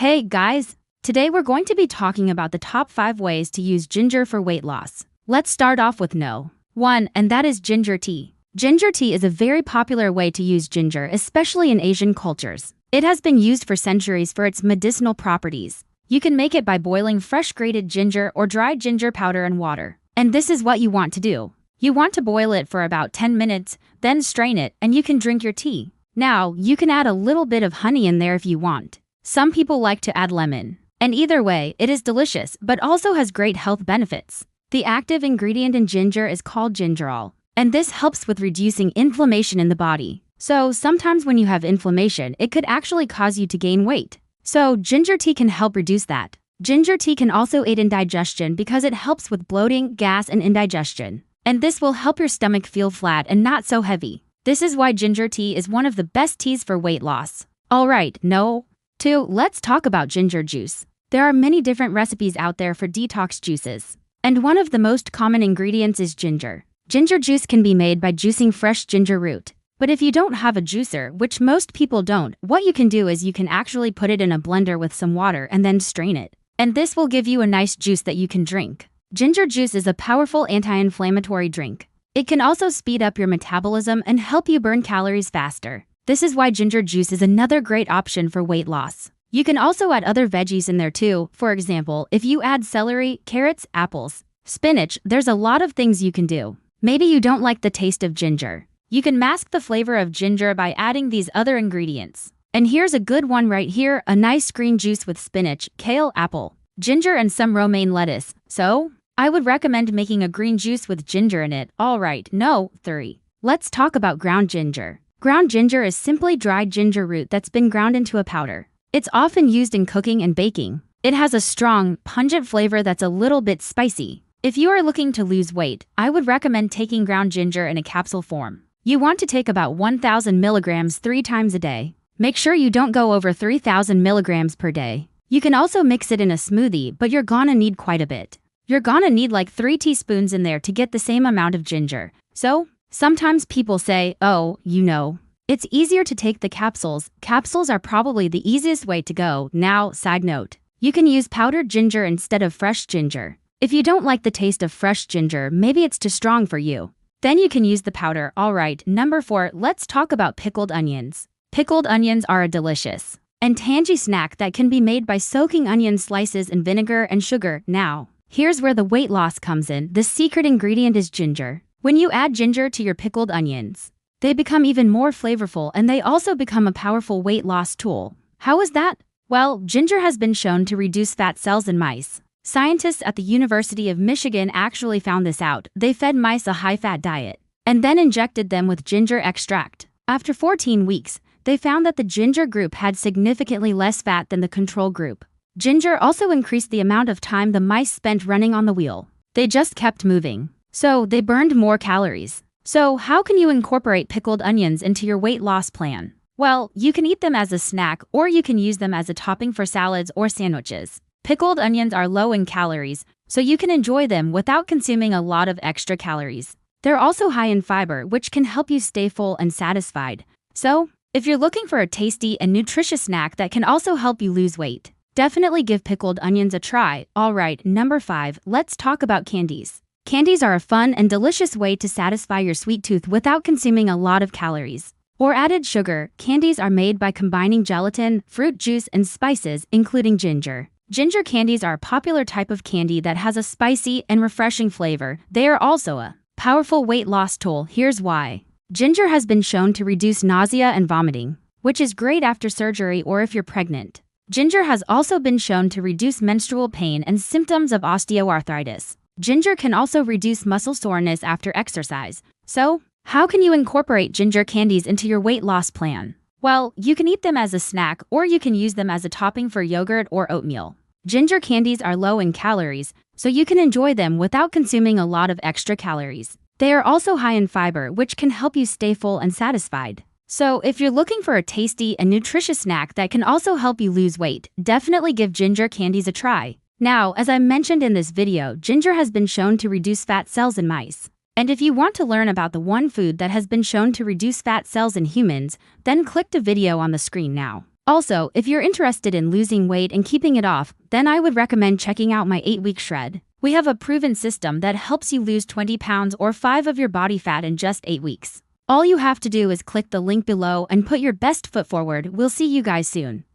Hey guys! Today we're going to be talking about the top 5 ways to use ginger for weight loss. Let's start off with no. 1, and that is ginger tea. Ginger tea is a very popular way to use ginger, especially in Asian cultures. It has been used for centuries for its medicinal properties. You can make it by boiling fresh grated ginger or dried ginger powder in water. And this is what you want to do. You want to boil it for about 10 minutes, then strain it, and you can drink your tea. Now, you can add a little bit of honey in there if you want. Some people like to add lemon. And either way, it is delicious, but also has great health benefits. The active ingredient in ginger is called gingerol, and this helps with reducing inflammation in the body. So sometimes when you have inflammation, it could actually cause you to gain weight. So ginger tea can help reduce that. Ginger tea can also aid in digestion because it helps with bloating, gas, and indigestion. And this will help your stomach feel flat and not so heavy. This is why ginger tea is one of the best teas for weight loss. Alright, no. 2. Let's talk about ginger juice. There are many different recipes out there for detox juices. And one of the most common ingredients is ginger. Ginger juice can be made by juicing fresh ginger root. But if you don't have a juicer, which most people don't, what you can do is you can actually put it in a blender with some water and then strain it. And this will give you a nice juice that you can drink. Ginger juice is a powerful anti-inflammatory drink. It can also speed up your metabolism and help you burn calories faster. This is why ginger juice is another great option for weight loss. You can also add other veggies in there too. For example, if you add celery, carrots, apples, spinach, there's a lot of things you can do. Maybe you don't like the taste of ginger. You can mask the flavor of ginger by adding these other ingredients. And here's a good one right here, a nice green juice with spinach, kale, apple, ginger, and some romaine lettuce. So, I would recommend making a green juice with ginger in it. Alright, no. 3. Let's talk about ground ginger. Ground ginger is simply dried ginger root that's been ground into a powder. It's often used in cooking and baking. It has a strong, pungent flavor that's a little bit spicy. If you are looking to lose weight, I would recommend taking ground ginger in a capsule form. You want to take about 1,000 milligrams 3 times a day. Make sure you don't go over 3,000 milligrams per day. You can also mix it in a smoothie, but you're gonna need quite a bit. You're gonna need like 3 teaspoons in there to get the same amount of ginger. So, sometimes people say, oh, you know, it's easier to take the capsules. Capsules are probably the easiest way to go. Now, side note, you can use powdered ginger instead of fresh ginger. If you don't like the taste of fresh ginger, maybe it's too strong for you. Then you can use the powder. Alright, number 4, let's talk about pickled onions. Pickled onions are a delicious and tangy snack that can be made by soaking onion slices in vinegar and sugar. Now, here's where the weight loss comes in. The secret ingredient is ginger. When you add ginger to your pickled onions, they become even more flavorful and they also become a powerful weight loss tool. How is that? Well, ginger has been shown to reduce fat cells in mice. Scientists at the University of Michigan actually found this out. They fed mice a high-fat diet and then injected them with ginger extract. After 14 weeks, they found that the ginger group had significantly less fat than the control group. Ginger also increased the amount of time the mice spent running on the wheel. They just kept moving. So they burned more calories. So how can you incorporate pickled onions into your weight loss plan? Well, you can eat them as a snack or you can use them as a topping for salads or sandwiches. Pickled onions are low in calories, so you can enjoy them without consuming a lot of extra calories. They're also high in fiber, which can help you stay full and satisfied. So, if you're looking for a tasty and nutritious snack that can also help you lose weight, definitely give pickled onions a try. Alright, number 5, let's talk about candies. Candies are a fun and delicious way to satisfy your sweet tooth without consuming a lot of calories or added sugar. Candies are made by combining gelatin, fruit juice, and spices, including ginger. Ginger candies are a popular type of candy that has a spicy and refreshing flavor. They are also a powerful weight loss tool. Here's why. Ginger has been shown to reduce nausea and vomiting, which is great after surgery or if you're pregnant. Ginger has also been shown to reduce menstrual pain and symptoms of osteoarthritis. Ginger can also reduce muscle soreness after exercise. So, how can you incorporate ginger candies into your weight loss plan? Well, you can eat them as a snack or you can use them as a topping for yogurt or oatmeal. Ginger candies are low in calories, so you can enjoy them without consuming a lot of extra calories. They are also high in fiber, which can help you stay full and satisfied. So, if you're looking for a tasty and nutritious snack that can also help you lose weight, definitely give ginger candies a try. Now, as I mentioned in this video, ginger has been shown to reduce fat cells in mice. And if you want to learn about the one food that has been shown to reduce fat cells in humans, then click the video on the screen now. Also, if you're interested in losing weight and keeping it off, then I would recommend checking out my 8-week shred. We have a proven system that helps you lose 20 pounds or 5 of your body fat in just 8 weeks. All you have to do is click the link below and put your best foot forward. We'll see you guys soon.